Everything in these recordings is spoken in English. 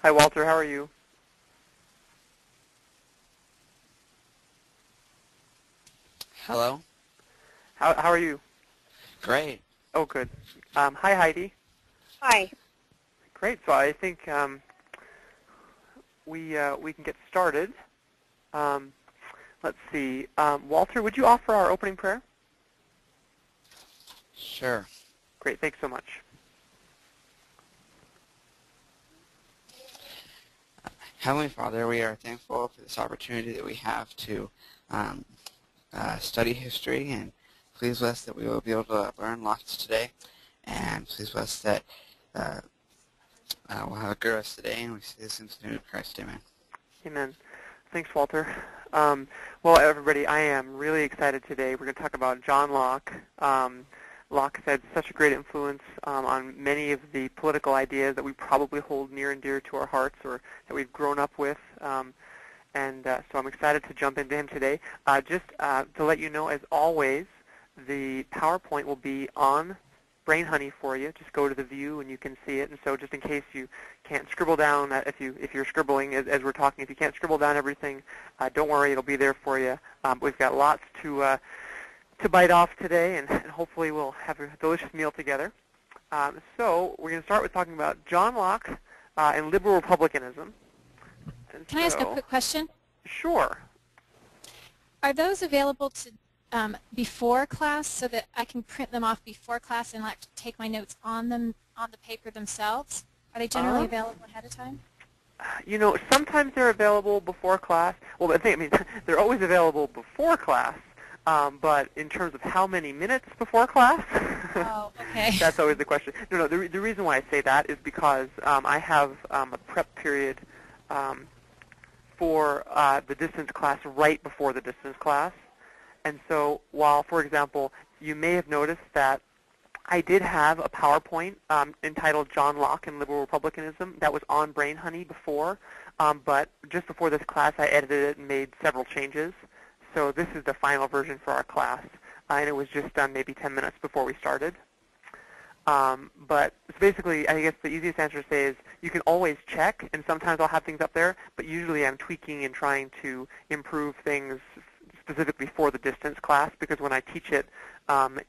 Hi, Walter. How are you? Hello. How are you? Great. Oh, good. Hi, Heidi. Hi. Great. So I think we can get started. Let's see. Walter, would you offer our opening prayer? Sure. Great. Thanks so much. Heavenly Father, we are thankful for this opportunity that we have to study history, and please bless that we will be able to learn lots today, and please bless that we'll have a good rest of the day, and we see this in the name of Christ. Amen. Amen. Thanks, Walter. Well, everybody, I am really excited today. We're going to talk about John Locke. Locke has had such a great influence on many of the political ideas that we probably hold near and dear to our hearts or that we've grown up with. So I'm excited to jump into him today. Just to let you know, as always, the PowerPoint will be on Brain Honey for you. Just go to the view and you can see it. And so just in case you can't scribble down, if you're scribbling as we're talking, if you can't scribble down everything, don't worry, it'll be there for you. We've got lots to bite off today, and hopefully we'll have a delicious meal together. So we're going to start with talking about John Locke and liberal republicanism. And Can I ask a quick question? Sure. Are those available to before class so that I can print them off before class and like take my notes on them on the paper themselves? Are they generally available ahead of time? You know, sometimes they're available before class. Well, they're always available before class. But in terms of how many minutes before class, Oh, okay. that's always the question. No, the reason why I say that is because I have a prep period for the distance class right before the distance class. And so while, for example, you may have noticed that I did have a PowerPoint entitled John Locke and Liberal Republicanism that was on Brain Honey before, but just before this class I edited it and made several changes. So this is the final version for our class, and it was just done maybe 10 minutes before we started. But basically, I guess the easiest answer to say is you can always check, and sometimes I'll have things up there, but usually I'm tweaking and trying to improve things specifically for the distance class, because when I teach it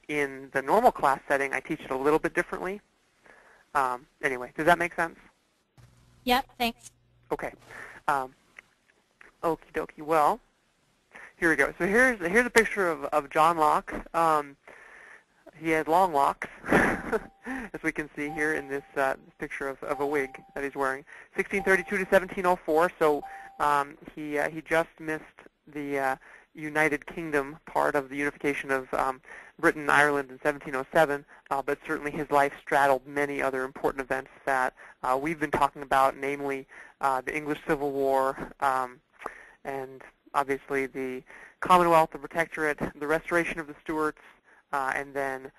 in the normal class setting, I teach it a little bit differently. Anyway, does that make sense? Yep, thanks. Okay. Okie dokie. Well, here we go. So here's a picture of John Locke. He has long locks, as we can see here in this picture of a wig that he's wearing. 1632 to 1704. So he just missed the United Kingdom part of the unification of Britain and Ireland in 1707, but certainly his life straddled many other important events that we've been talking about, namely the English Civil War, and obviously the Commonwealth, the Protectorate, the restoration of the Stuarts, and then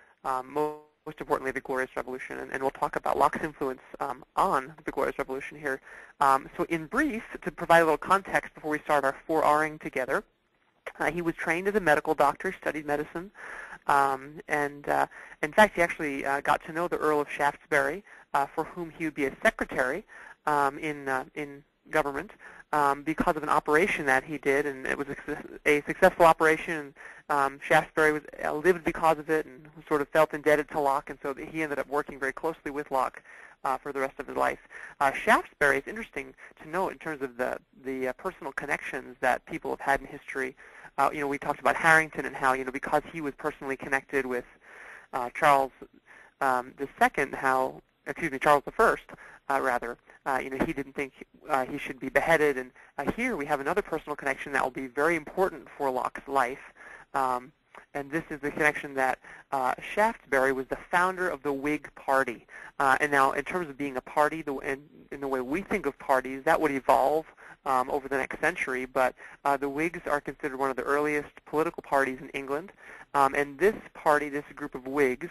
most importantly the Glorious Revolution. And we'll talk about Locke's influence on the Glorious Revolution here. So in brief, to provide a little context before we start our 4Ring together, he was trained as a medical doctor, studied medicine, and in fact he actually got to know the Earl of Shaftesbury, for whom he would be a secretary in government because of an operation that he did, and it was a successful operation. Shaftesbury was lived because of it and sort of felt indebted to Locke, and so he ended up working very closely with Locke for the rest of his life. Shaftesbury is interesting to note in terms of the personal connections that people have had in history. We talked about Harrington and how, because he was personally connected with Charles II, Charles I, rather, he didn't think he should be beheaded. And here we have another personal connection that will be very important for Locke's life. And this is the connection that Shaftesbury was the founder of the Whig Party. And now, in terms of being a party, in the way we think of parties, that would evolve over the next century. But the Whigs are considered one of the earliest political parties in England. And this party, this group of Whigs,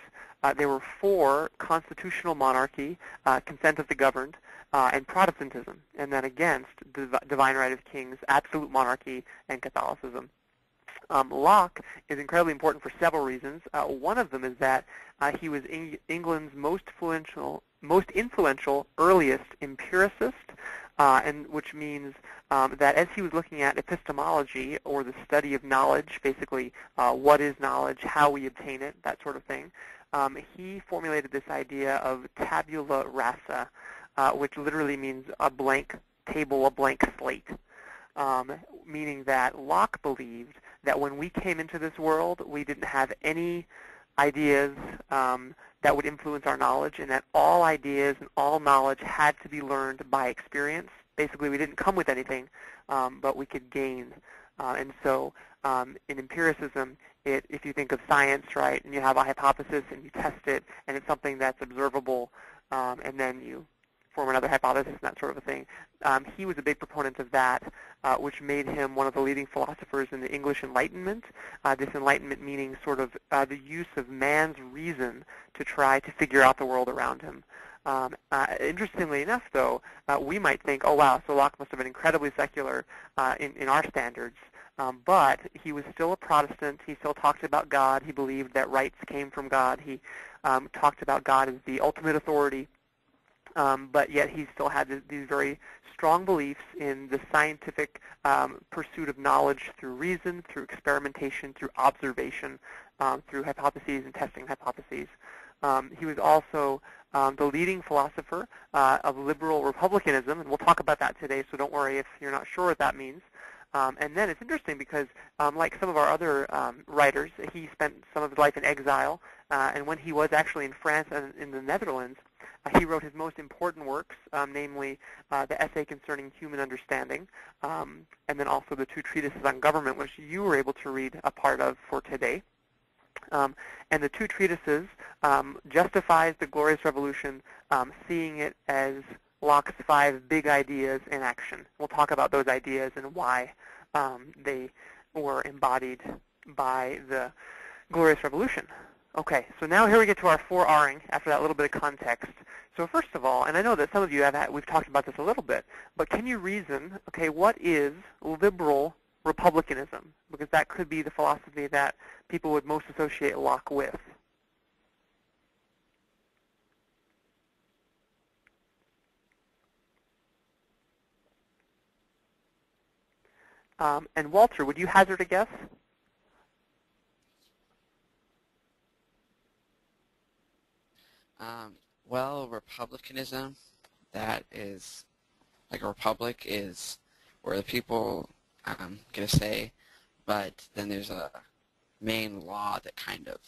they were for constitutional monarchy, consent of the governed, and Protestantism, and then against the divine right of kings, absolute monarchy, and Catholicism. Locke is incredibly important for several reasons. One of them is that he was England's most influential earliest empiricist, and which means that as he was looking at epistemology, or the study of knowledge, basically what is knowledge, how we obtain it, that sort of thing, he formulated this idea of tabula rasa, which literally means a blank table, a blank slate. Meaning that Locke believed that when we came into this world, we didn't have any ideas that would influence our knowledge, and that all ideas and all knowledge had to be learned by experience. Basically, we didn't come with anything, but we could gain. And so in empiricism, if you think of science, right, and you have a hypothesis and you test it, and it's something that's observable, and then you form another hypothesis and that sort of a thing. He was a big proponent of that, which made him one of the leading philosophers in the English Enlightenment. This Enlightenment meaning sort of the use of man's reason to try to figure out the world around him. Interestingly enough, though, we might think, oh, wow, so Locke must have been incredibly secular in our standards. But he was still a Protestant. He still talked about God. He believed that rights came from God. He talked about God as the ultimate authority. But yet he still had these very strong beliefs in the scientific pursuit of knowledge through reason, through experimentation, through observation, through hypotheses and testing hypotheses. He was also the leading philosopher of liberal republicanism, and we'll talk about that today, so don't worry if you're not sure what that means. And then it's interesting because, like some of our other writers, he spent some of his life in exile, and when he was actually in France and in the Netherlands, he wrote his most important works, namely the essay concerning human understanding, and then also the two treatises on government, which you were able to read a part of for today. And the two treatises justifies the Glorious Revolution, seeing it as Locke's 5 big ideas in action. We'll talk about those ideas and why they were embodied by the Glorious Revolution. Okay, so now here we get to our 4Ring after that little bit of context. So first of all, and I know that some of you we've talked about this a little bit, but can you reason, okay, what is liberal republicanism? Because that could be the philosophy that people would most associate Locke with. And Walter, would you hazard a guess? Well, republicanism, that is, like a republic is where the people get a say, but then there's a main law that kind of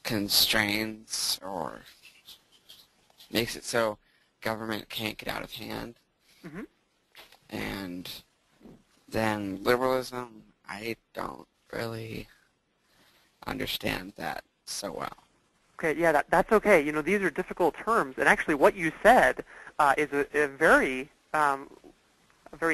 constrains or makes it so government can't get out of hand. Mm-hmm. And then liberalism, I don't really understand that so well. Okay, yeah, that's okay. You know, these are difficult terms, and actually what you said is a very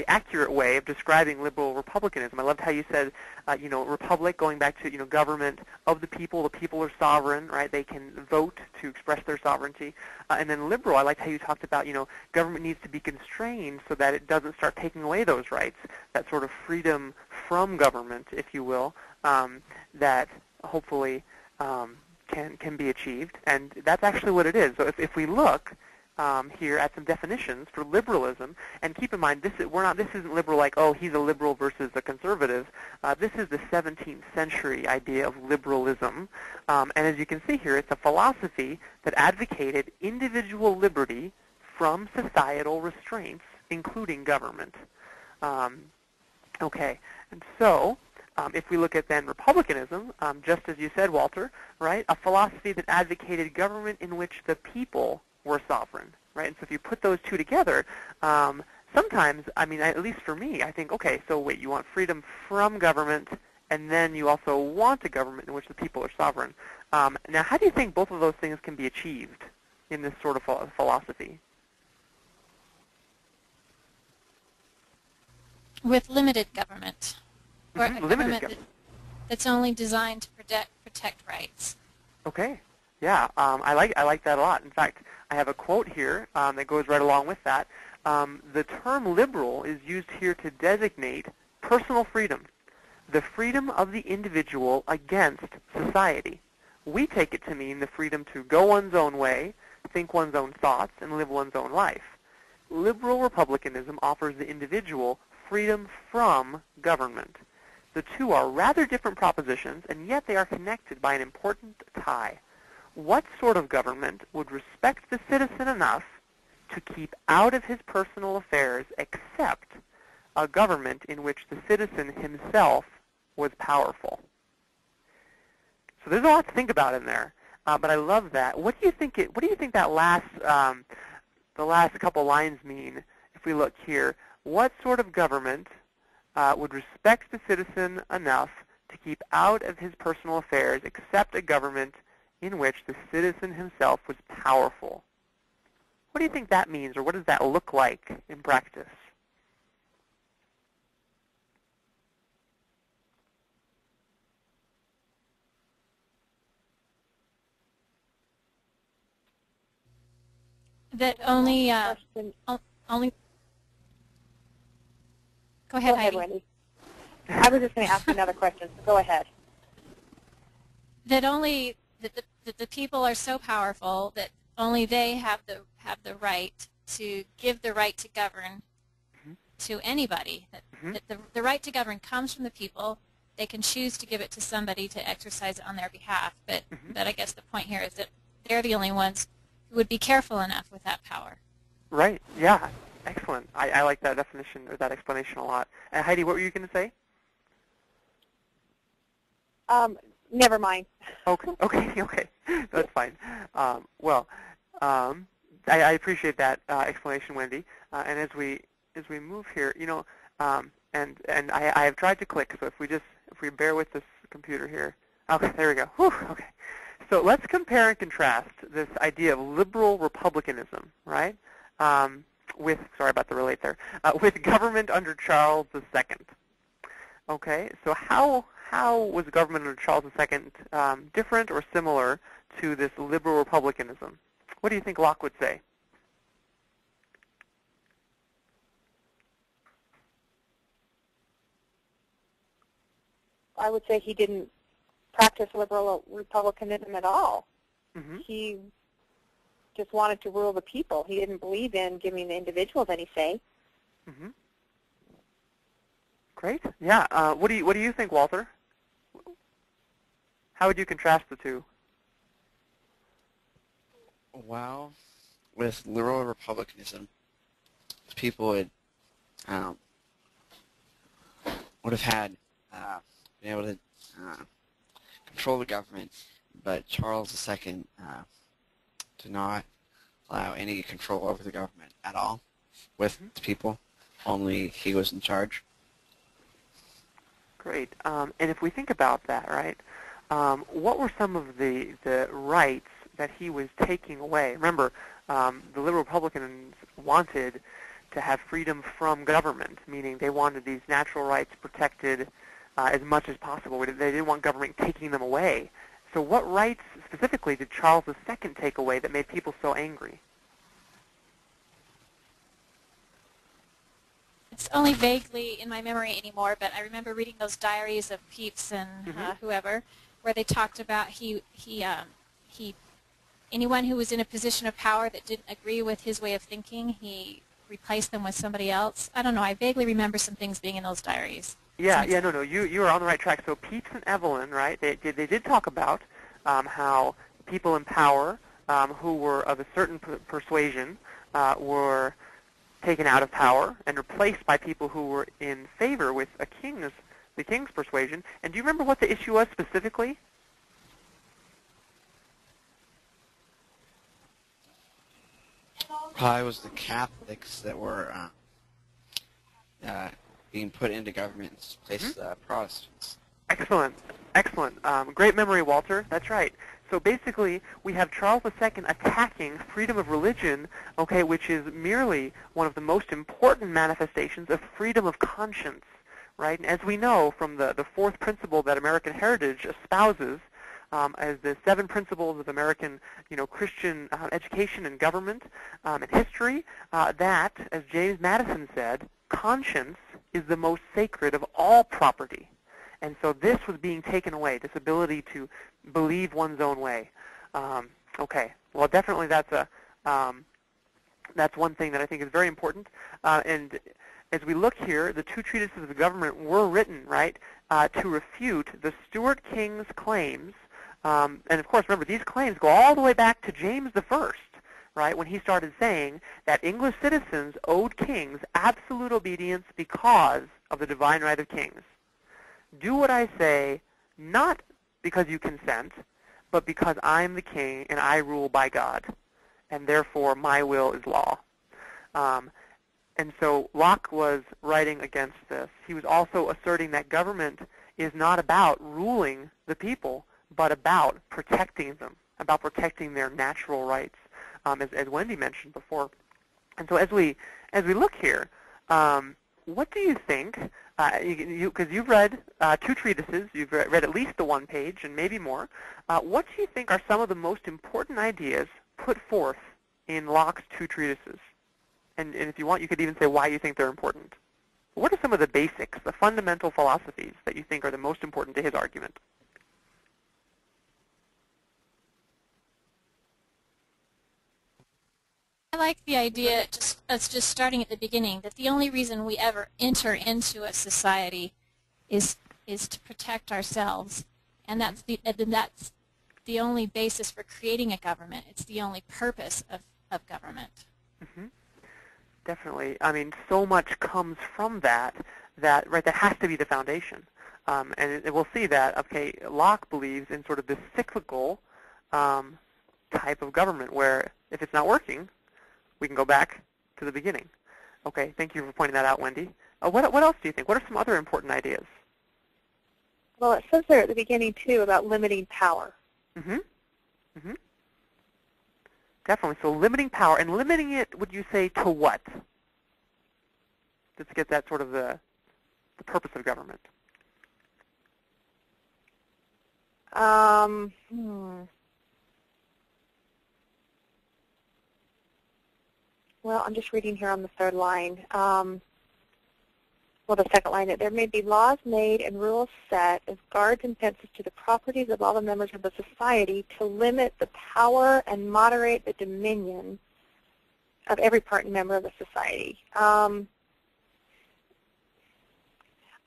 accurate way of describing liberal republicanism. I loved how you said, you know, republic, going back to, you know, government of the people are sovereign, right? They can vote to express their sovereignty. And then liberal, I liked how you talked about, you know, government needs to be constrained so that it doesn't start taking away those rights, that sort of freedom from government, if you will, that hopefully can be achieved. And that's actually what it is. So if we look here at some definitions for liberalism, and keep in mind, this isn't liberal like, oh, he's a liberal versus a conservative. This is the 17th century idea of liberalism, and as you can see here, it's a philosophy that advocated individual liberty from societal restraints, including government. Okay, and so if we look at then republicanism, just as you said, Walter, right, a philosophy that advocated government in which the people were sovereign, right? And so if you put those two together, sometimes, I mean, at least for me, I think, okay, so wait, you want freedom from government, and then you also want a government in which the people are sovereign. Now, how do you think both of those things can be achieved in this sort of philosophy? With limited government, or a Limited government that's only designed to protect rights. Okay. Yeah, I like that a lot. In fact, I have a quote here that goes right along with that. The term liberal is used here to designate personal freedom, the freedom of the individual against society. We take it to mean the freedom to go one's own way, think one's own thoughts, and live one's own life. Liberal republicanism offers the individual freedom from government. The two are rather different propositions, and yet they are connected by an important tie. What sort of government would respect the citizen enough to keep out of his personal affairs except a government in which the citizen himself was powerful? So there's a lot to think about in there, but I love that. What do you think? What do you think that the last couple lines mean? If we look here, what sort of government would respect the citizen enough to keep out of his personal affairs except a government in which the citizen himself was powerful? What do you think that means, or what does that look like in practice? That only, only, go ahead, Heidi. Wendy. I was just going to ask another question, so go ahead. That only, that the people are so powerful that only they have the right to give the right to govern to anybody. That the right to govern comes from the people. They can choose to give it to somebody to exercise it on their behalf. But I guess the point here is that they're the only ones who would be careful enough with that power. Right. Yeah. Excellent. I like that definition or that explanation a lot. And Heidi, what were you going to say? Never mind. Okay. That's fine. I appreciate that explanation, Wendy. And as we move here, and I have tried to click. So if we bear with this computer here. Okay, there we go. Whew, okay. So let's compare and contrast this idea of liberal republicanism, right? With, sorry about the relate there, with government under Charles II. Okay, so how was government under Charles II different or similar to this liberal republicanism? What do you think Locke would say? I would say he didn't practice liberal republicanism at all. He just wanted to rule the people. He didn't believe in giving the individuals any say. Great. Yeah. What do you think, Walter? How would you contrast the two? Well, with liberal republicanism, people would have had been able to control the government, but Charles II did not allow any control over the government at all with the people. Only he was in charge. Great. And if we think about that, right, what were some of the rights that he was taking away? Remember, the liberal Republicans wanted to have freedom from government, meaning they wanted these natural rights protected as much as possible. They didn't want government taking them away. So what rights specifically did Charles II take away that made people so angry? It's only vaguely in my memory anymore, but I remember reading those diaries of Pepys and whoever, where they talked about anyone who was in a position of power that didn't agree with his way of thinking, he replaced them with somebody else. I don't know. I vaguely remember some things being in those diaries. Yeah, no, you are on the right track. So Pepys and Evelyn, right? They did talk about how people in power who were of a certain persuasion were taken out of power and replaced by people who were in favor with the king's persuasion. And do you remember what the issue was specifically? Probably was the Catholics that were being put into government in place of Protestants. Excellent. Great memory, Walter. That's right. So basically, we have Charles II attacking freedom of religion, okay, which is merely one of the most important manifestations of freedom of conscience, right? And as we know from the fourth principle that American heritage espouses, as the 7 principles of American, Christian education and government and history, that, as James Madison said, conscience is the most sacred of all property. And so this was being taken away, this ability to believe one's own way. Okay, well, definitely that's one thing that I think is very important. And as we look here, the 2 treatises of the government were written, right, to refute the Stuart king's claims. And of course, remember, these claims go all the way back to James I, right, when he started saying that English citizens owed kings absolute obedience because of the divine right of kings. Do what I say, not because you consent, but because I'm the king and I rule by God, and therefore my will is law. And so Locke was writing against this. He was also asserting that government is not about ruling the people, but about protecting them, about protecting their natural rights, as Wendy mentioned before. And so as we look here, what do you think? Because you've read 2 treatises, you've read at least the 1 page and maybe more. What do you think are some of the most important ideas put forth in Locke's 2 treatises? And if you want, you could even say why you think they're important. What are some of the basics, the fundamental philosophies that you think are the most important to his argument? I like the idea, just starting at the beginning, that the only reason we ever enter into a society is to protect ourselves, and that's the only basis for creating a government. It's the only purpose of government. Mm-hmm. Definitely. I mean, so much comes from that has to be the foundation. And we'll see that, okay, Locke believes in sort of this cyclical type of government where if it's not working, we can go back to the beginning. Okay, thank you for pointing that out, Wendy. What else do you think? What are some other important ideas? Well, it says there at the beginning, too, about limiting power. Mm-hmm. Mm-hmm. Definitely. So limiting power, and limiting it, would you say, to what? Let's get that sort of the purpose of government. Well, I'm just reading here on the 3rd line. The 2nd line, there may be laws made and rules set as guards and fences to the properties of all the members of the society to limit the power and moderate the dominion of every part and member of the society. I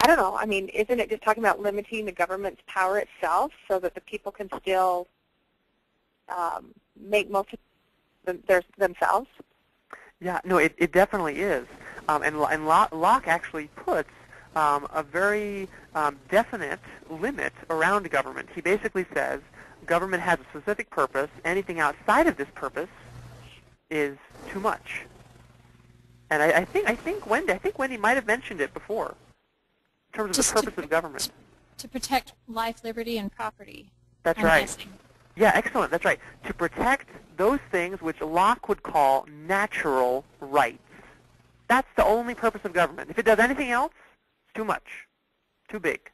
don't know. I mean, isn't it just talking about limiting the government's power itself so that the people can still make most of themselves? Yeah, no, it definitely is. And Locke actually puts a very definite limit around government. He basically says government has a specific purpose. Anything outside of this purpose is too much. And I think Wendy might have mentioned it before in terms of the purpose of government. To protect life, liberty, and property. That's right. Yeah, excellent. That's right. To protect those things which Locke would call natural rights. That's the only purpose of government. If it does anything else, it's too much, too big.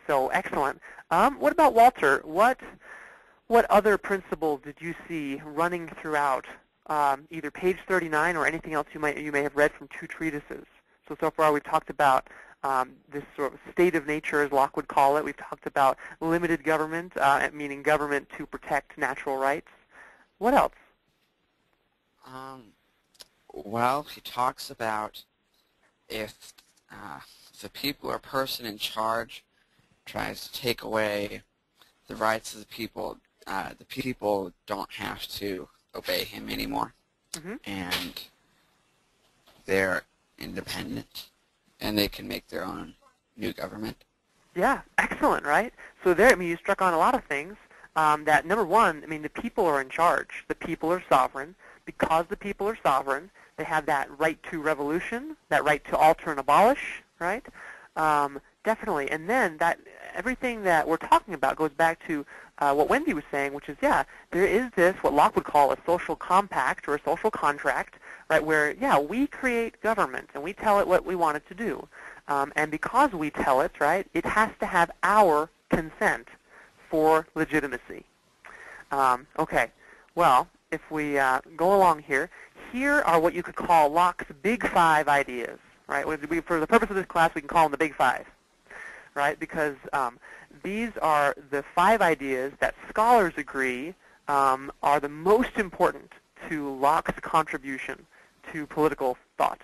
So excellent. What about Walter? What other principle did you see running throughout either page 39 or anything else you may have read from 2 treatises? So far we've talked about this sort of state of nature, as Locke would call it. We've talked about limited government, meaning government to protect natural rights. What else? Well, he talks about if the people or person in charge tries to take away the rights of the people don't have to obey him anymore. Mm-hmm. And they're independent, and they can make their own new government. Yeah, excellent, right? So there, I mean, you struck on a lot of things. That, number one, I mean, the people are in charge. The people are sovereign. Because the people are sovereign, they have that right to revolution, that right to alter and abolish, right? Definitely. And then that everything that we're talking about goes back to what Wendy was saying, which is, yeah, there is this, what Locke would call a social compact or a social contract, right, where, yeah, we create government and we tell it what we want it to do. And because we tell it, right, it has to have our consent. for legitimacy. Okay, well, if we go along here, here are what you could call Locke's big five ideas, right? For the purpose of this class, we can call them the big five, right? Because these are the five ideas that scholars agree are the most important to Locke's contribution to political thought.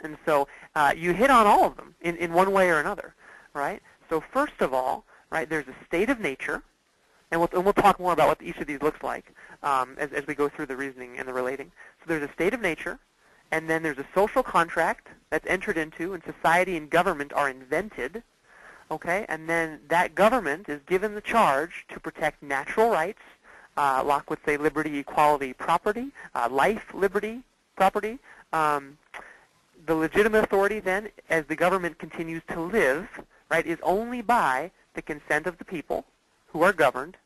And so you hit on all of them in one way or another, right? So first of all, right, there's a state of nature, and we'll talk more about what each of these looks like as we go through the reasoning and the relating. So there's a state of nature, and then there's a social contract that's entered into, and society and government are invented, okay? And then that government is given the charge to protect natural rights. Locke would say liberty, equality, property, life, liberty, property. The legitimate authority then, as the government continues to live, right, is only by the consent of the people who are governed.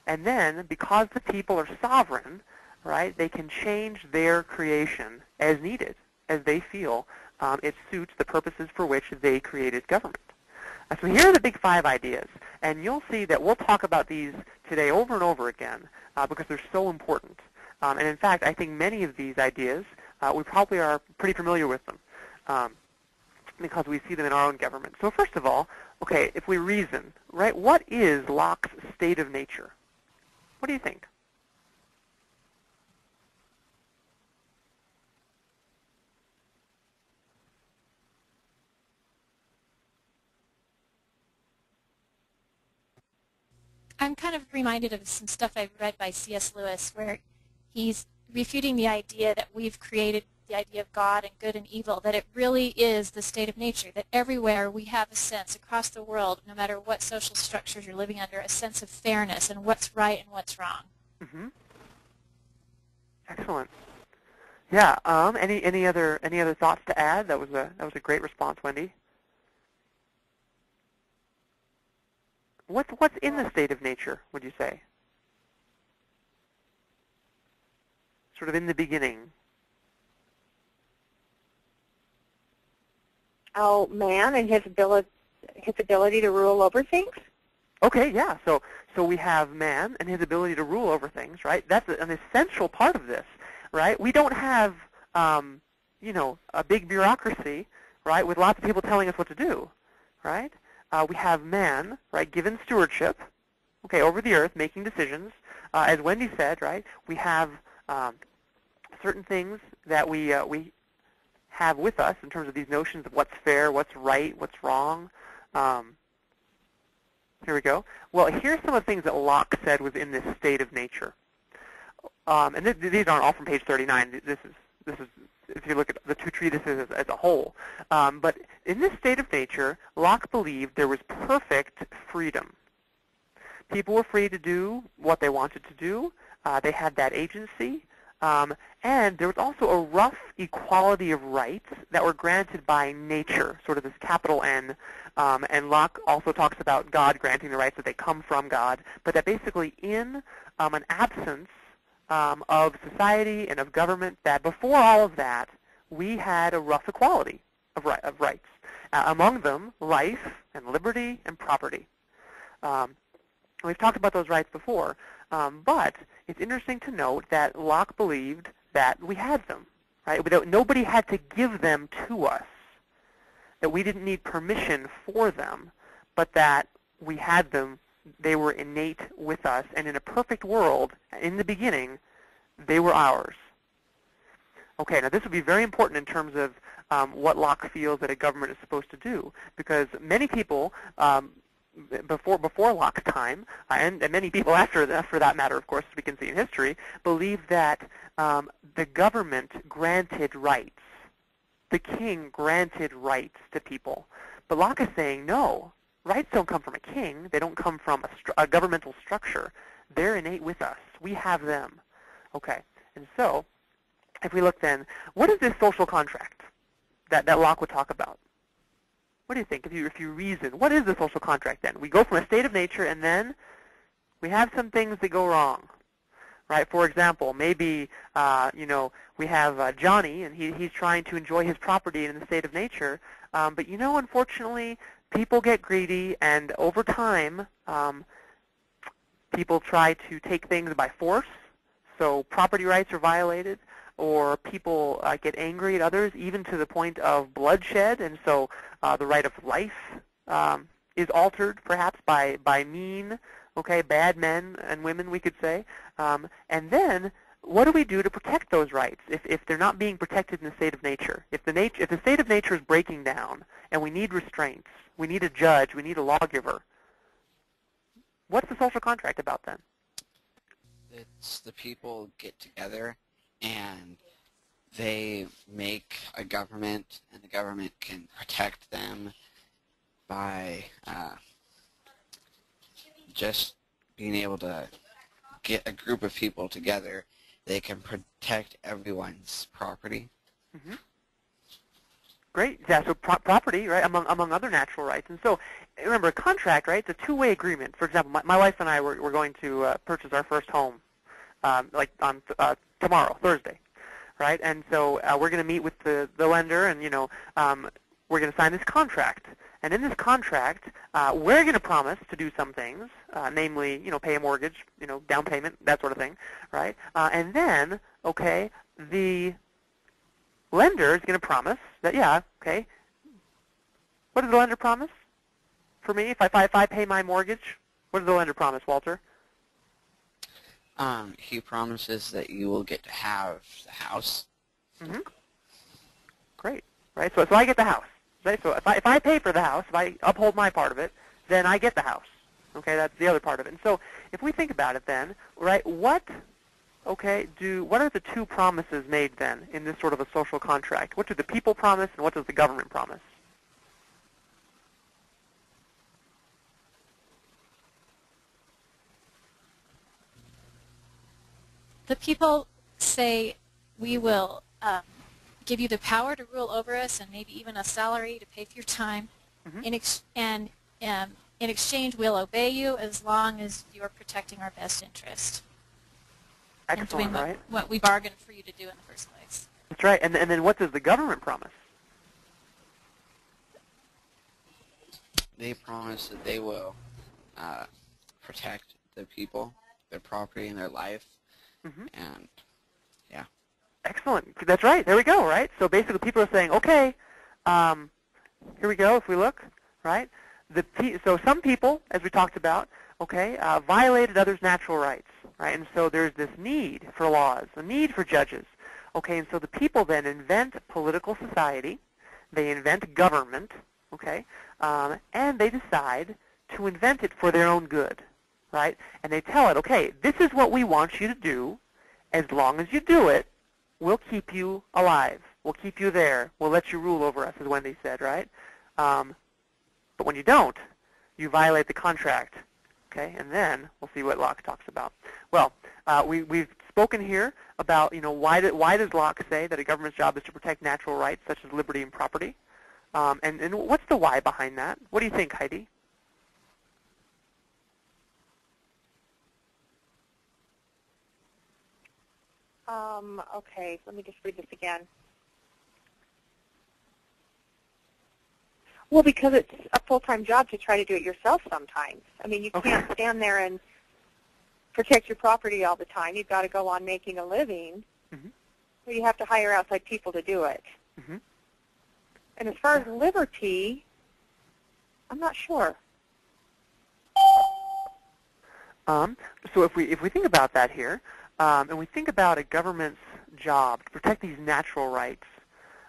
And then, because the people are sovereign, right, they can change their creation as needed, as they feel it suits the purposes for which they created government. So here are the big five ideas. And you'll see that we'll talk about these today over and over again because they're so important. And in fact, I think many of these ideas, we probably are pretty familiar with them because we see them in our own government. So first of all, okay, if we reason, right, what is Locke's state of nature? What do you think? I'm kind of reminded of some stuff I've read by C.S. Lewis where he's refuting the idea that we've created the idea of God and good and evil, that it really is the state of nature, that everywhere we have a sense across the world, no matter what social structures you're living under, a sense of fairness and what's right and what's wrong. Mm-hmm. Excellent. Yeah. Any other thoughts to add? That was a great response, Wendy. What's in the state of nature, would you say? Sort of in the beginning. Oh, man and his ability to rule over things? Okay, yeah. So we have man and his ability to rule over things, right? That's an essential part of this, right? We don't have, a big bureaucracy, right, with lots of people telling us what to do, right? We have man, right, given stewardship, okay, over the earth, making decisions. As Wendy said, right, we have certain things that we have with us in terms of these notions of what's fair, what's right, what's wrong. Here we go. Well, here's some of the things that Locke said was in this state of nature. And these aren't all from page 39. This is if you look at the two treatises as a whole. But in this state of nature, Locke believed there was perfect freedom. People were free to do what they wanted to do. They had that agency. And there was also a rough equality of rights that were granted by nature, sort of this capital N. And Locke also talks about God granting the rights that they come from God, but that basically in an absence of society and of government, that before all of that, we had a rough equality of rights. Among them, life and liberty and property. We've talked about those rights before, but it's interesting to note that Locke believed that we had them, right? That nobody had to give them to us, that we didn't need permission for them, but that we had them. They were innate with us, and in a perfect world, in the beginning, they were ours. Okay, now this would be very important in terms of what Locke feels that a government is supposed to do, because many people before Locke's time, and many people after that, for that matter, of course, as we can see in history, believe that the government granted rights. The king granted rights to people. But Locke is saying, no, rights don't come from a king. They don't come from a governmental structure. They're innate with us. We have them. Okay, and so if we look then, what is this social contract that Locke would talk about? What do you think if you reason? What is the social contract then? We go from a state of nature and then we have some things that go wrong, right? For example, maybe we have Johnny and he's trying to enjoy his property in the state of nature, but unfortunately, people get greedy, and over time, people try to take things by force, so property rights are violated, or people get angry at others, even to the point of bloodshed, and so the right of life is altered, perhaps by mean, bad men and women, we could say. And then, what do we do to protect those rights if they're not being protected in the state of nature? If the state of nature is breaking down, and we need restraints, we need a judge, we need a lawgiver, what's the social contract about then? It's the people get together and they make a government, and the government can protect them by just being able to get a group of people together. They can protect everyone's property. Mm-hmm. Great. Yeah, so property, right, among other natural rights. And so, remember, a contract, right, it's a two-way agreement. For example, my wife and I, we're going to purchase our first home, like on tomorrow, Thursday, right? And so we're going to meet with the lender, and, we're going to sign this contract. And in this contract, we're going to promise to do some things, namely, pay a mortgage, down payment, that sort of thing, right? And then, the lender is going to promise that, what does the lender promise for me if I pay my mortgage? What does the lender promise, Walter? He promises that you will get to have the house. Mm-hmm. Great, right? So I get the house. Right? So if I pay for the house, if I uphold my part of it, then I get the house. Okay, that's the other part of it. And so if we think about it then, right, what are the two promises made then in this sort of a social contract? What do the people promise, and what does the government promise? The people say, we will give you the power to rule over us, and maybe even a salary to pay for your time. Mm-hmm. In exchange, we'll obey you as long as you're protecting our best interest. Excellent, and doing right? what we bargained for you to do in the first place. That's right. And then what does the government promise? They promise that they will protect the people, their property, and their life. Mm-hmm. And, yeah. Excellent. That's right. There we go, right? So basically people are saying, okay, here we go, if we look, right? So some people, as we talked about, violated others' natural rights, right? And so there's this need for laws, a need for judges. Okay, and so the people then invent political society, they invent government, and they decide to invent it for their own good, right? And they tell it, okay, this is what we want you to do. As long as you do it, we'll keep you alive. We'll keep you there. We'll let you rule over us, as Wendy said, right? But when you don't, you violate the contract, and then we'll see what Locke talks about. Well, we've spoken here about, why does Locke say that a government's job is to protect natural rights such as liberty and property? And what's the why behind that? What do you think, Heidi? Okay, let me just read this again. Well, because it's a full-time job to try to do it yourself sometimes. I mean, you can't stand there and protect your property all the time. You've got to go on making a living. Mm-hmm. So you have to hire outside people to do it. Mm-hmm. And as far as liberty, I'm not sure. So if we think about that here, and we think about a government's job to protect these natural rights,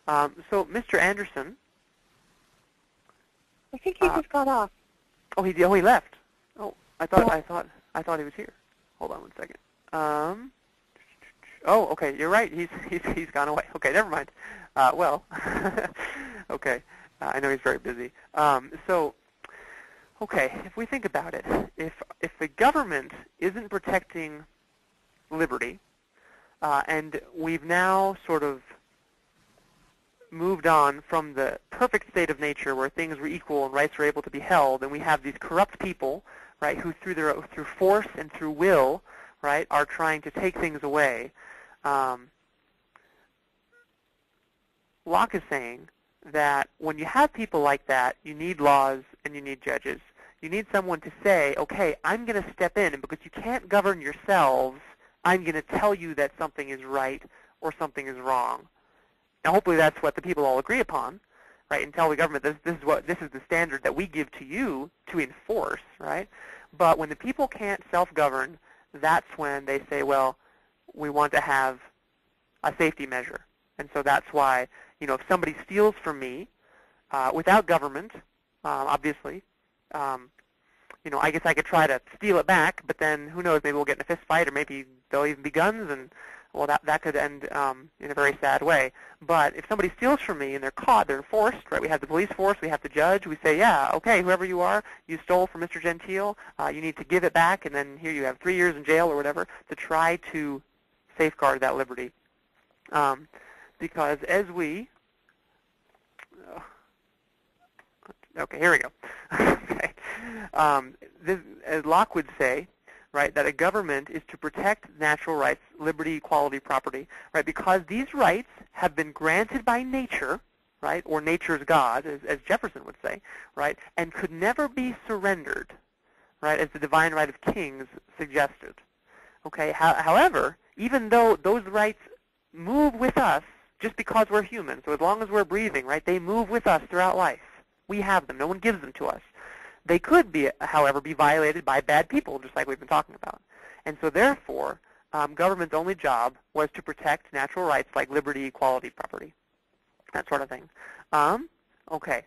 so Mr. Anderson, I think he just got off. Oh, he left. Oh, I thought he was here. Hold on one second. Oh, okay, you're right. He's gone away. Okay, never mind. Well, okay. I know he's very busy. So, okay, if we think about it, if the government isn't protecting liberty, and we've now sort of moved on from the perfect state of nature where things were equal and rights were able to be held, and we have these corrupt people, right, who through force and through will, right, are trying to take things away. Locke is saying that when you have people like that, you need laws and you need judges. You need someone to say, okay, I'm going to step in, and because you can't govern yourselves, I'm going to tell you that something is right or something is wrong. Now, hopefully that's what the people all agree upon, right? And tell the government this is the standard that we give to you to enforce, right? But when the people can't self-govern, that's when they say, well, we want to have a safety measure. And so that's why, if somebody steals from me without government, obviously, I guess I could try to steal it back, but then who knows, maybe we'll get in a fist fight, or maybe there'll even be guns, and well, that could end in a very sad way. But if somebody steals from me and they're caught, they're enforced, right? We have the police force, we have the judge. We say, yeah, okay, whoever you are, you stole from Mr. Gentile, you need to give it back, and then here you have 3 years in jail or whatever to try to safeguard that liberty. Because as we, okay, here we go. Okay. As Locke would say, right, that a government is to protect natural rights, liberty, equality, property, right, because these rights have been granted by nature, right, or nature's God, as Jefferson would say, right, and could never be surrendered, right, as the divine right of kings suggested. Okay. However, even though those rights move with us just because we're human, so as long as we're breathing, right, they move with us throughout life. We have them. No one gives them to us. They could be, however, be violated by bad people, just like we've been talking about. And so therefore, government's only job was to protect natural rights like liberty, equality, property, that sort of thing. Okay.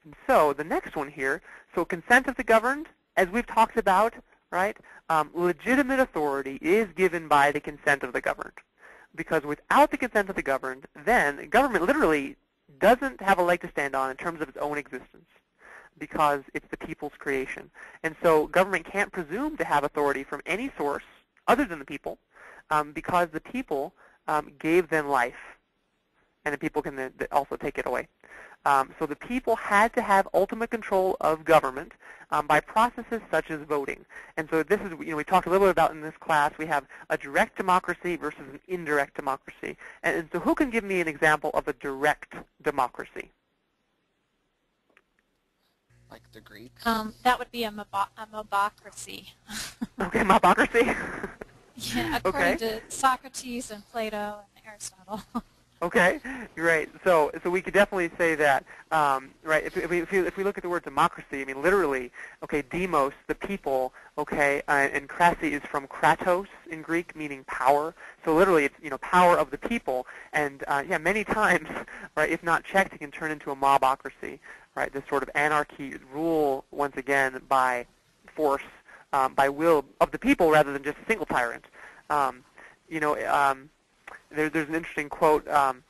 And so the next one here, so consent of the governed, as we've talked about, right, legitimate authority is given by the consent of the governed. Because without the consent of the governed, then government literally doesn't have a leg to stand on in terms of its own existence, because it's the people's creation. And so government can't presume to have authority from any source other than the people, because the people gave them life, and the people can then also take it away. So the people had to have ultimate control of government by processes such as voting. And so this is, we talked a little bit about in this class, we have a direct democracy versus an indirect democracy. And so who can give me an example of a direct democracy? Like the Greeks? That would be a mobocracy. Okay, mobocracy? Yeah, according to Socrates and Plato and Aristotle. Okay, great. So we could definitely say that, right? If we look at the word democracy, I mean literally, okay, demos, the people, okay, and krasi is from kratos in Greek, meaning power. So literally, it's power of the people, and yeah, many times, right, if not checked, it can turn into a mobocracy, right? This sort of anarchy, rule once again by force, by will of the people rather than just a single tyrant. There's an interesting quote, in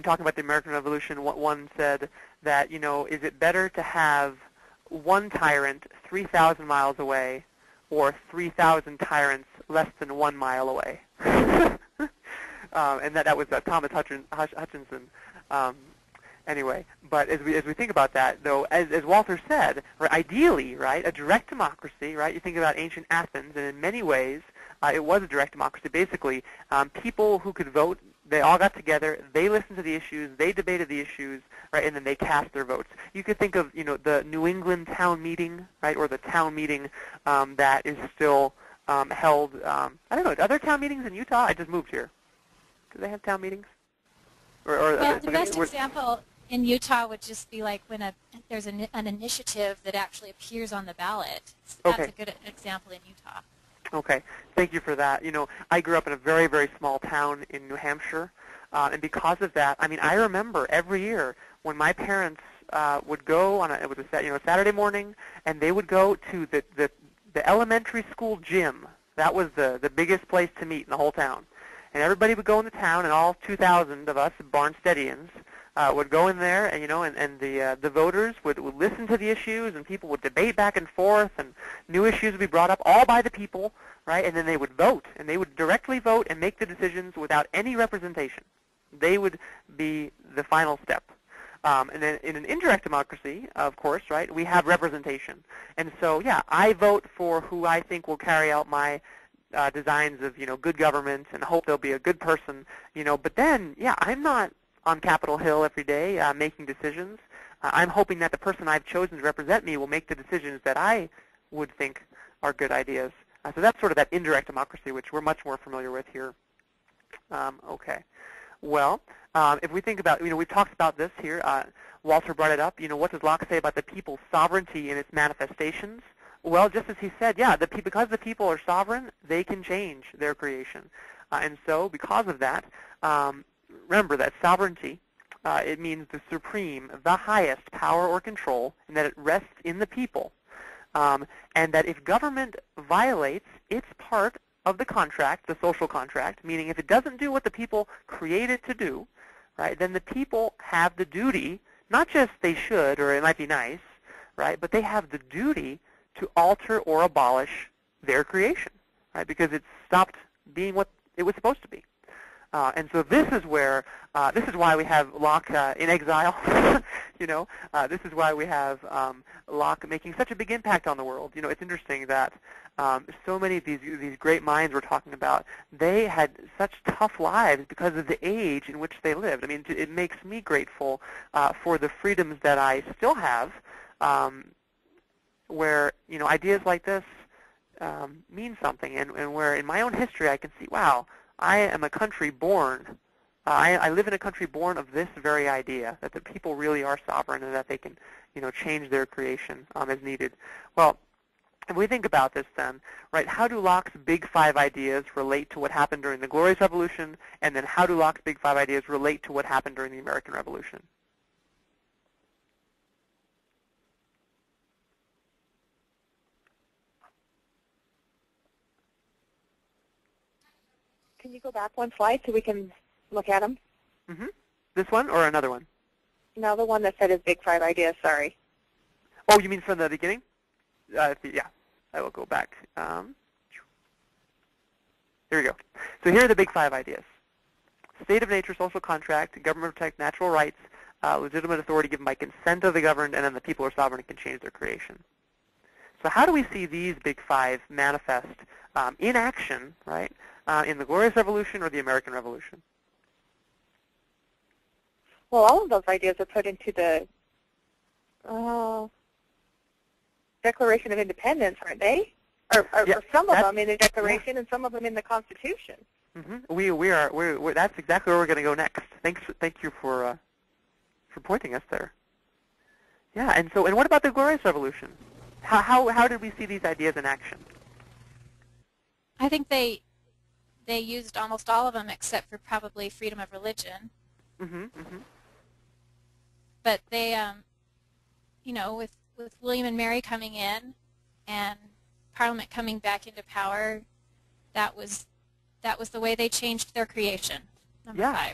talking about the American Revolution, one said that, is it better to have one tyrant 3,000 miles away or 3,000 tyrants less than 1 mile away? And that was Thomas Hutchinson. Anyway, but as we think about that, though, as Walter said, right, ideally, right, a direct democracy, right, you think about ancient Athens, and in many ways, it was a direct democracy. Basically, people who could vote, they all got together, they listened to the issues, they debated the issues, right, and then they cast their votes. You could think of, the New England town meeting, right, or the town meeting that is still held, I don't know, are there town meetings in Utah? I just moved here. Do they have town meetings? Well, the best example in Utah would just be like when there's an initiative that actually appears on the ballot. That's a good example in Utah. Okay, thank you for that. I grew up in a very, very small town in New Hampshire, and because of that, I mean, I remember every year when my parents would go on it was a Saturday morning, and they would go to the elementary school gym. That was the biggest place to meet in the whole town, and everybody would go in the town, and all 2,000 of us Barnsteadians would go in there, and and the voters would listen to the issues, and people would debate back and forth, and new issues would be brought up, all by the people, right? And then they would vote, and they would directly vote and make the decisions without any representation. They would be the final step. And then in an indirect democracy, of course, right, we have representation. And so, yeah, I vote for who I think will carry out my designs of, good government, and hope they'll be a good person, but then, yeah, I'm not on Capitol Hill every day making decisions. I'm hoping that the person I've chosen to represent me will make the decisions that I would think are good ideas. So that's sort of that indirect democracy, which we're much more familiar with here. Okay. Well, if we think about, we've talked about this here. Walter brought it up. What does Locke say about the people's sovereignty in its manifestations? Well, just as he said, yeah, because the people are sovereign, they can change their creation. And so because of that, remember that sovereignty, it means the supreme, the highest power or control, and that it rests in the people. And that if government violates its part of the contract, the social contract, meaning if it doesn't do what the people create it to do, right, then the people have the duty, not just they should or it might be nice, right, but they have the duty to alter or abolish their creation, right, because it's stopped being what it was supposed to be. And so this is why we have Locke in exile. This is why we have Locke making such a big impact on the world. It's interesting that so many of these great minds we're talking about, they had such tough lives because of the age in which they lived. I mean, it makes me grateful for the freedoms that I still have, where ideas like this mean something, and where in my own history I can see, wow, I am a country born. I live in a country born of this very idea, that the people really are sovereign and that they can, change their creation as needed. Well, if we think about this then, right, how do Locke's big five ideas relate to what happened during the Glorious Revolution, and then how do Locke's big five ideas relate to what happened during the American Revolution? Can you go back one slide so we can look at them? Mm-hmm. This one or another one? No, the one that said his big five ideas, sorry. Oh, you mean from the beginning? Yeah, I will go back. Here we go. So here are the big five ideas. State of nature, social contract, government protect natural rights, legitimate authority given by consent of the governed, and then the people are sovereign and can change their creation. So how do we see these big five manifest in action, right, in the Glorious Revolution or the American Revolution? Well, all of those ideas are put into the Declaration of Independence, aren't they? Or some of them in the Declaration and some of them in the Constitution. Mm-hmm. That's exactly where we're going to go next. Thank you for pointing us there. Yeah, and what about the Glorious Revolution? How did we see these ideas in action? I think they used almost all of them except for probably freedom of religion. Mm-hmm, mm-hmm. But they, with William and Mary coming in and Parliament coming back into power, that was the way they changed their creation. Number five.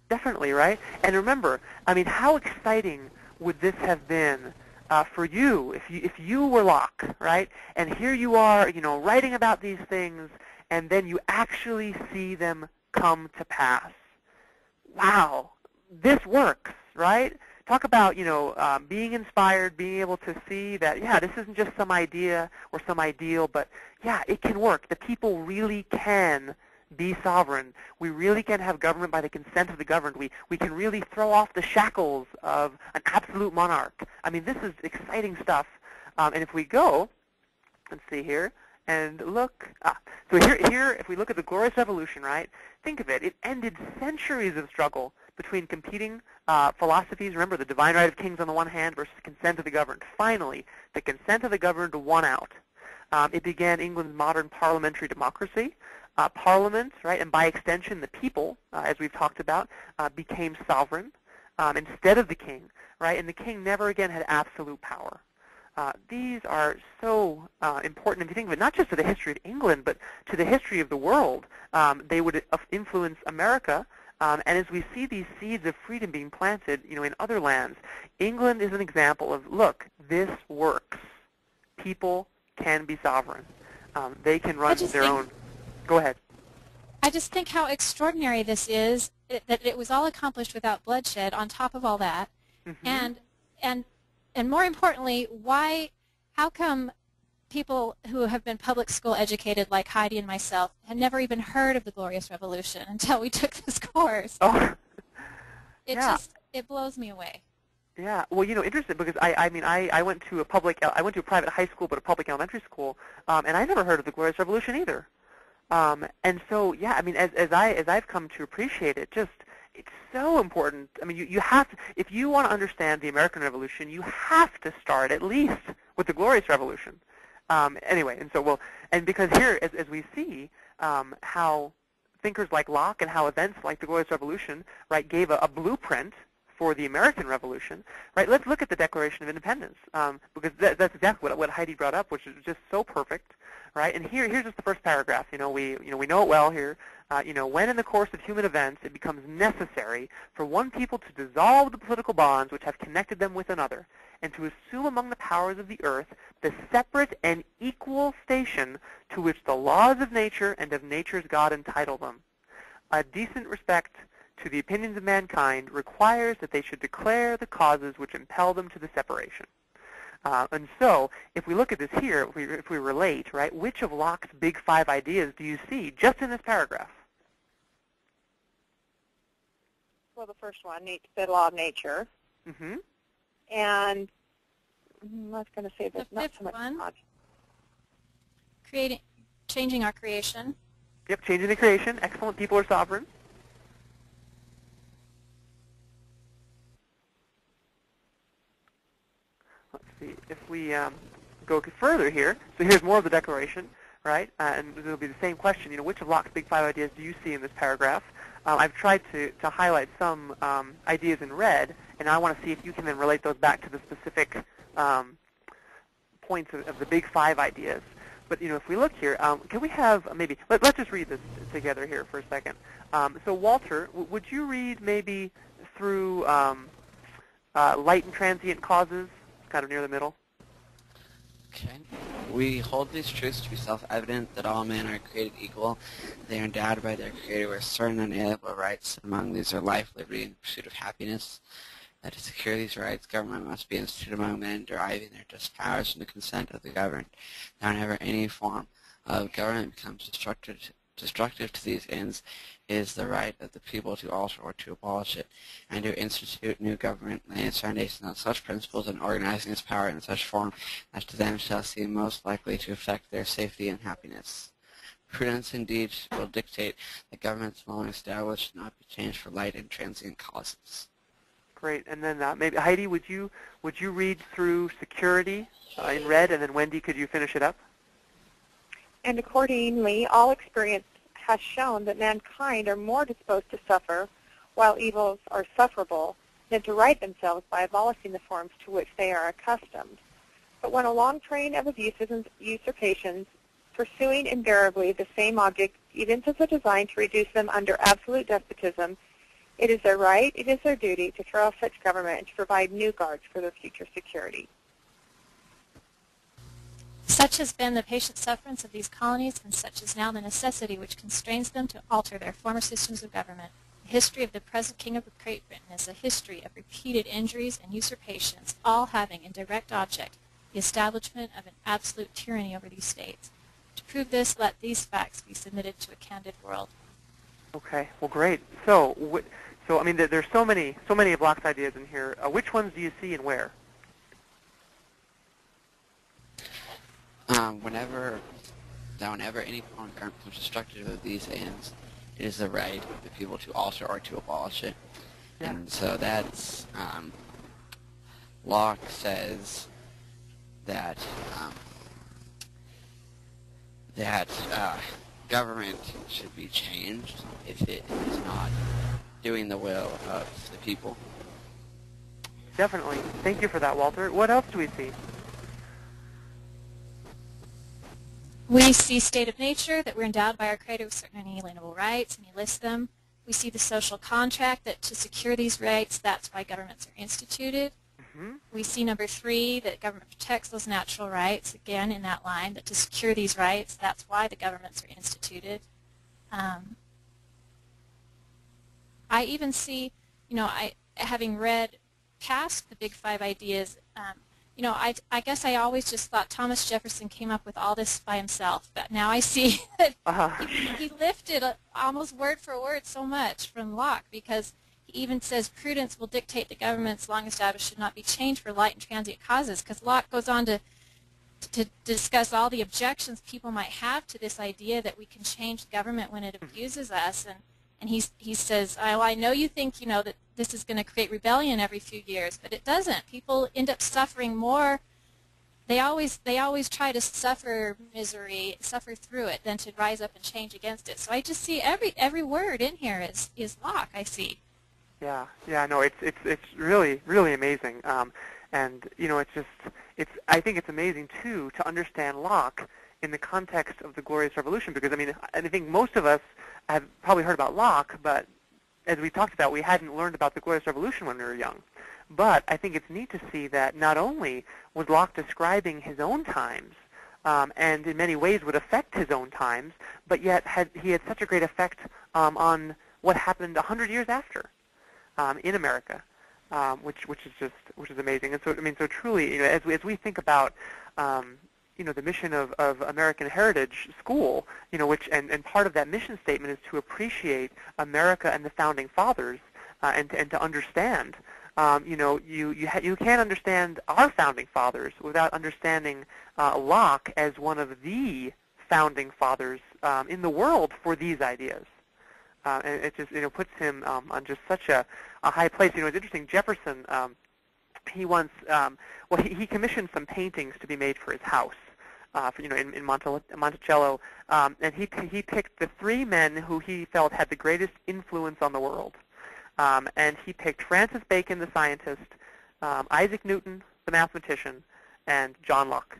Definitely, right? And remember, I mean, how exciting would this have been for you if you were Locke, right? And here you are, writing about these things, and then you actually see them come to pass. Wow, this works, right? Talk about, being inspired, being able to see that, yeah, this isn't just some idea or some ideal, but, yeah, it can work. The people really can be sovereign. We really can have government by the consent of the governed. We can really throw off the shackles of an absolute monarch. I mean, this is exciting stuff. And if we go, let's see here, and look. So here, if we look at the Glorious Revolution, right, think of it. It ended centuries of struggle between competing philosophies. Remember, the divine right of kings on the one hand versus consent of the governed. Finally, the consent of the governed won out. It began England's modern parliamentary democracy. Parliament, right, and by extension the people, as we've talked about, became sovereign instead of the king, right? And the king never again had absolute power. These are so important if you think of it, not just to the history of England, but to the history of the world. They would influence America, and as we see these seeds of freedom being planted, in other lands, England is an example of, look, this works. People can be sovereign. They can run their own. Go ahead. I just think how extraordinary this is, that it was all accomplished without bloodshed on top of all that. Mm-hmm. And more importantly, how come people who have been public school educated like Heidi and myself had never even heard of the Glorious Revolution until we took this course? Oh. It blows me away. Yeah, well, interesting because I went to a private high school, but a public elementary school, and I never heard of the Glorious Revolution either. And so, yeah, as I've come to appreciate it, it's so important. You have to, if you want to understand the American Revolution, you have to start at least with the Glorious Revolution. Anyway, and so, and because here, as we see, how thinkers like Locke and how events like the Glorious Revolution, right, gave a blueprint for the American Revolution, right? Let's look at the Declaration of Independence, because that's exactly what Heidi brought up, which is just so perfect, right? And here's just the first paragraph. We know it well here. When in the course of human events it becomes necessary for one people to dissolve the political bonds which have connected them with another, and to assume among the powers of the earth the separate and equal station to which the laws of nature and of nature's God entitle them, a decent respect to the opinions of mankind requires that they should declare the causes which impel them to the separation. And so, if we look at this here, if we relate, right, which of Locke's big 5 ideas do you see just in this paragraph? Well, the first one, the law of nature. Mm-hmm. And I was going to say there's The not fifth so much one, God. changing our creation. Yep, changing the creation. Excellent. People are sovereign. Let's see if we go further here. So here's more of the Declaration, right? And it'll be the same question. Which of Locke's big 5 ideas do you see in this paragraph? I've tried to highlight some ideas in red, and I want to see if you can then relate those back to the specific points of the big 5 ideas. But if we look here, can we have maybe let's just read this together here for a second. So Walter, would you read maybe through light and transient causes, kind of near the middle? Okay. We hold these truths to be self-evident that all men are created equal. They are endowed by their Creator with certain unalienable rights. Among these are life, liberty, and the pursuit of happiness. That to secure these rights, government must be instituted among men, deriving their just powers from the consent of the governed. Now, whenever any form of government becomes destructive to these ends, it is the right of the people to alter or to abolish it, and to institute new government, laying its foundation on such principles and organizing its power in such form as to them shall seem most likely to affect their safety and happiness. Prudence indeed will dictate that governments long established should not be changed for light and transient causes. Great. And then maybe Heidi, would you read through security in red, and then Wendy, could you finish it up? And accordingly, all experience has shown that mankind are more disposed to suffer while evils are sufferable than to right themselves by abolishing the forms to which they are accustomed. But when a long train of abuses and usurpations, pursuing invariably the same object, evinces a design to reduce them under absolute despotism, it is their right, it is their duty to throw off such government and to provide new guards for their future security. Such has been the patient sufferance of these colonies, and such is now the necessity which constrains them to alter their former systems of government. The history of the present King of Great Britain is a history of repeated injuries and usurpations, all having in direct object the establishment of an absolute tyranny over these states. To prove this, let these facts be submitted to a candid world. Okay. Well, great. So there's so many of Locke's ideas in here. Which ones do you see and where? Whenever any form of government becomes destructive of these ends, it is the right of the people to alter or to abolish it. Yeah. And so that's, Locke says that, government should be changed if it is not doing the will of the people. Definitely. Thank you for that, Walter. What else do we see? We see state of nature, that we're endowed by our Creator with certain unalienable rights, and he lists them. We see the social contract, that to secure these rights, that's why governments are instituted. Mm-hmm. We see number 3, that government protects those natural rights, again in that line, that to secure these rights, that's why the governments are instituted. I even see, having read past the big 5 ideas, I guess I always just thought Thomas Jefferson came up with all this by himself, but now I see that he lifted almost word for word so much from Locke, because even says prudence will dictate the governments long established should not be changed for light and transient causes, because Locke goes on to discuss all the objections people might have to this idea that we can change government when it abuses us, and he says, I know you think that this is going to create rebellion every few years, but it doesn't. People end up suffering more. They always try to suffer misery, suffer through it, than to rise up and change against it. So I just see every word in here is Locke. I see. Yeah, no, it's really amazing, and I think it's amazing too to understand Locke in the context of the Glorious Revolution, because I think most of us have probably heard about Locke, but as we talked about, we hadn't learned about the Glorious Revolution when we were young. But I think it's neat to see that not only was Locke describing his own times, and in many ways would affect his own times, but yet he had such a great effect on what happened 100 years after in America, which is amazing. And so truly, as we think about the mission of American Heritage School, and part of that mission statement is to appreciate America and the Founding Fathers, and to understand. You can't understand our Founding Fathers without understanding Locke as one of the Founding Fathers in the world for these ideas. And it just puts him on just such a high place. It's interesting. Jefferson, he once he commissioned some paintings to be made for his house, in Monticello, and he picked the three men who he felt had the greatest influence on the world, and he picked Francis Bacon, the scientist, Isaac Newton, the mathematician, and John Locke,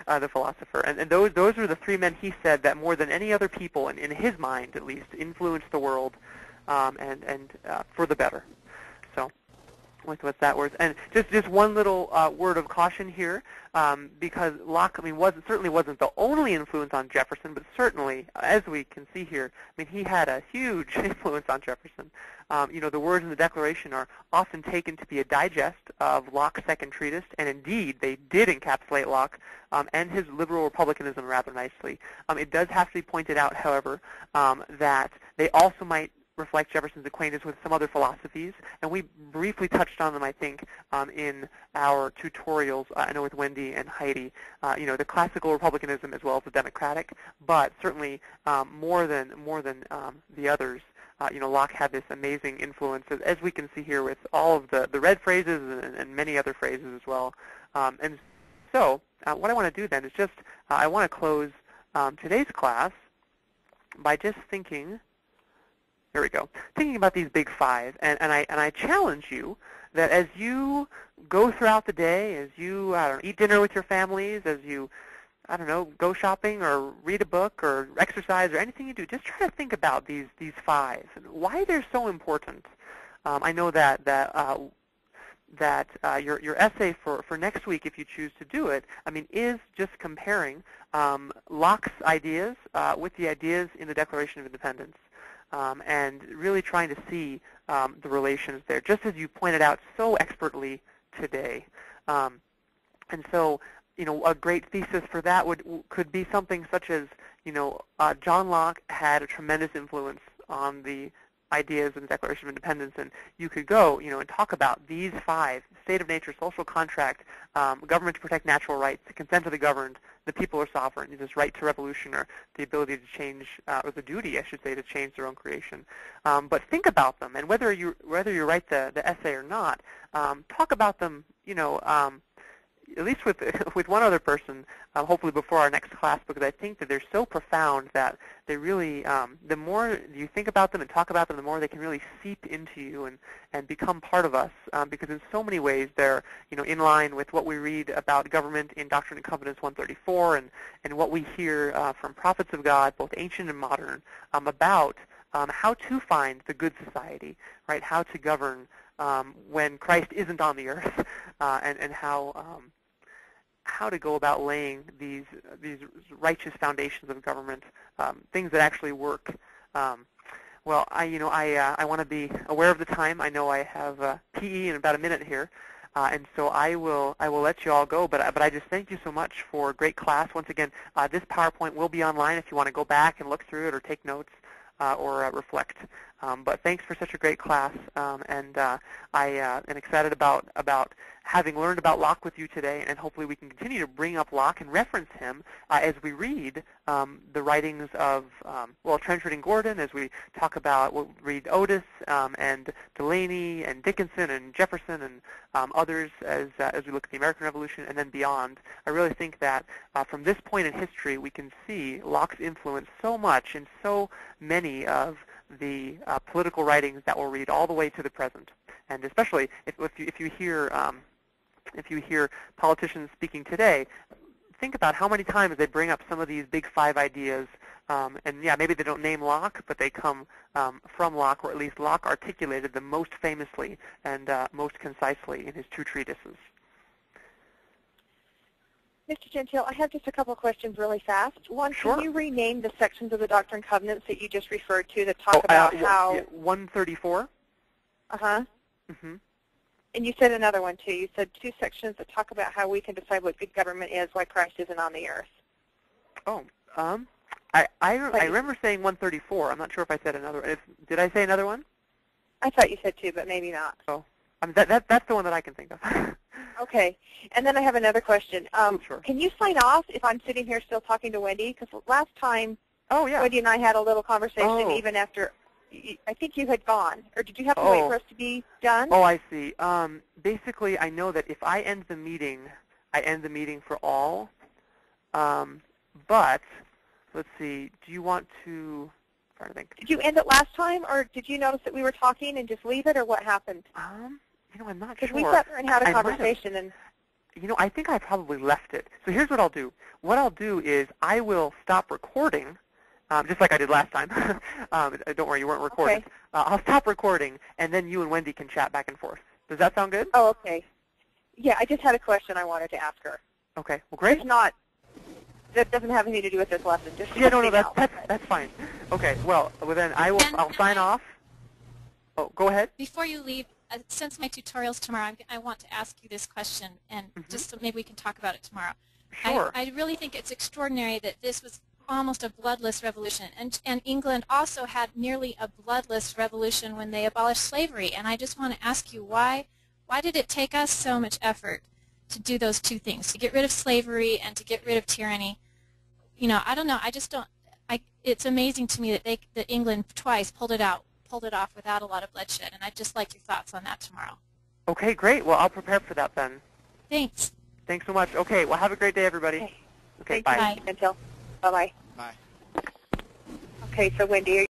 the philosopher. And those were the three men he said that more than any other people, in his mind at least, influenced the world, and for the better. So with that word, and just one little word of caution here, because Locke, certainly wasn't the only influence on Jefferson, but certainly, as we can see here, he had a huge influence on Jefferson. The words in the Declaration are often taken to be a digest of Locke's second treatise, and indeed, they did encapsulate Locke and his liberal republicanism rather nicely. It does have to be pointed out, however, that they also might reflect Jefferson's acquaintance with some other philosophies, and we briefly touched on them, I think, in our tutorials, I know with Wendy and Heidi, the classical republicanism as well as the democratic, but certainly more than the others. Locke had this amazing influence, as we can see here with all of the red phrases and many other phrases as well. And so what I want to do then is just, I want to close today's class by just thinking, here we go, thinking about these big five. And I challenge you that as you go throughout the day, as you eat dinner with your families, as you go shopping or read a book or exercise or anything you do, just try to think about these five and why they're so important. I know that your essay for next week, if you choose to do it, is just comparing Locke's ideas with the ideas in the Declaration of Independence, and really trying to see the relations there, just as you pointed out so expertly today. And so, a great thesis for that could be something such as, John Locke had a tremendous influence on the ideas in the Declaration of Independence, and you could go, and talk about these five: state of nature, social contract, government to protect natural rights, the consent of the governed, the people are sovereign, this right to revolution, or the ability to change, or the duty, I should say, to change their own creation. But think about them, and whether you write the essay or not, talk about them, at least with one other person, hopefully before our next class, because I think that they're so profound that they really, the more you think about them and talk about them, the more they can really seep into you and become part of us, because in so many ways they're in line with what we read about government in Doctrine and Covenants 134 and what we hear from prophets of God, both ancient and modern, about how to find the good society, right? How to govern when Christ isn't on the earth, and how to go about laying these righteous foundations of government, things that actually work. Well, I want to be aware of the time. I know I have PE in about a minute here, and so I will let you all go. But I just thank you so much for a great class. Once again, this PowerPoint will be online if you want to go back and look through it or take notes or reflect. But thanks for such a great class, and I am excited about having learned about Locke with you today, and hopefully we can continue to bring up Locke and reference him as we read the writings of, Trenchard and Gordon, as we talk about, we'll read Otis and Delaney and Dickinson and Jefferson and others as we look at the American Revolution and then beyond. I really think that from this point in history we can see Locke's influence so much in so many of the political writings that we'll read all the way to the present. And especially if you hear politicians speaking today, think about how many times they bring up some of these big five ideas. And yeah, maybe they don't name Locke, but they come from Locke, or at least Locke articulated them most famously and most concisely in his two treatises. Mr. Gentile, I have just a couple of questions really fast. One, Sure. Can you rename the sections of the Doctrine and Covenants that you just referred to that talk about how... Yeah, 134. Uh-huh. Mm-hmm. And you said another one, too. You said two sections that talk about how we can decide what good government is, why Christ isn't on the earth. Oh, I remember saying 134. I'm not sure if I said another. Did I say another one? I thought you said two, but maybe not. Oh, that's the one that I can think of. Okay. And then I have another question. Sure. Can you sign off if I'm sitting here still talking to Wendy? Because last time Oh, yeah. Wendy and I had a little conversation Oh. even after, I think you had gone. Or did you have to wait for us to be done? Oh, I see. Basically, I know that if I end the meeting, I end the meeting for all. But, let's see, do you want to, I'm trying to think. Did you end it last time, or did you notice that we were talking and just leave it, or what happened? I'm not sure. Because we sat there and had a conversation. And I think I probably left it. So here's what I'll do. What I'll do is I will stop recording, just like I did last time. Don't worry, you weren't recording. Okay. I'll stop recording, and then you and Wendy can chat back and forth. Does that sound good? Oh, okay. Yeah, I just had a question I wanted to ask her. Okay. Well, great. It's not, that doesn't have anything to do with this lesson. Just Yeah, no, something else. that's fine. Okay. Well, then I'll sign off. Oh, go ahead. Before you leave, since my tutorial's tomorrow, I want to ask you this question, and just so maybe we can talk about it tomorrow. Sure. I really think it's extraordinary that this was almost a bloodless revolution, and England also had nearly a bloodless revolution when they abolished slavery. And I just want to ask you, why did it take us so much effort to do those two things, to get rid of slavery and to get rid of tyranny? I don't know. I just don't. It's amazing to me that England twice pulled it off without a lot of bloodshed, and I'd just like your thoughts on that tomorrow. Okay, great. Well, I'll prepare for that then. Thanks. Thanks so much. Okay, well, have a great day, everybody. Okay, Thank you, bye. Mr. Gentile. Bye-bye. Bye. Okay, so Wendy,